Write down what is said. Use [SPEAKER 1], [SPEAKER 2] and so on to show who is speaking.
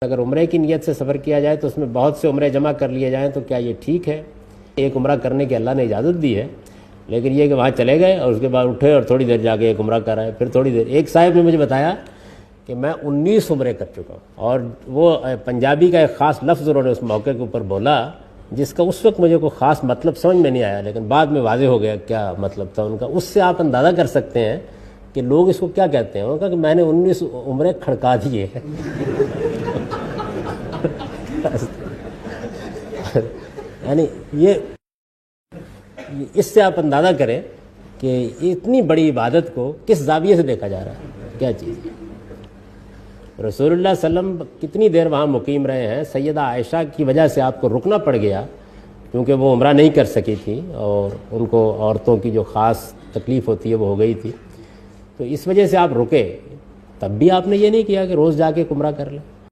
[SPEAKER 1] अगर उम्रे की नीयत से सफ़र किया जाए तो उसमें बहुत से उम्रे जमा कर लिए जाएं तो क्या ये ठीक है? एक उम्रा करने की अल्लाह ने इजाज़त दी है, लेकिन ये कि वहाँ चले गए और उसके बाद उठे और थोड़ी देर जाके एक उम्रा कराए, फिर थोड़ी देर। एक साहिब ने मुझे बताया कि मैं 19 उम्रे कर चुका हूँ, और वो पंजाबी का एक ख़ास लफ्ज़ उन्होंने उस मौके के ऊपर बोला जिसका उस वक्त मुझे कोई ख़ास मतलब समझ में नहीं आया, लेकिन बाद में वाज़ेह हो गया क्या मतलब था उनका। उससे आप अंदाज़ा कर सकते हैं कि लोग इसको क्या कहते हैं। उन्होंने कहा कि मैंने 19 उम्रे खड़का दिए हैं। यानी ये इससे आप अंदाज़ा करें कि इतनी बड़ी इबादत को किस ज़ाविये से देखा जा रहा है, क्या चीज़ है। रसूलुल्लाह सल्लम कितनी देर वहाँ मुकीम रहे हैं। सैयदा आयशा की वजह से आपको रुकना पड़ गया क्योंकि वो उम्रा नहीं कर सकी थी और उनको औरतों की जो ख़ास तकलीफ़ होती है वो हो गई थी, तो इस वजह से आप रुके। तब भी आपने ये नहीं किया कि रोज़ जाके उम्रा कर लें।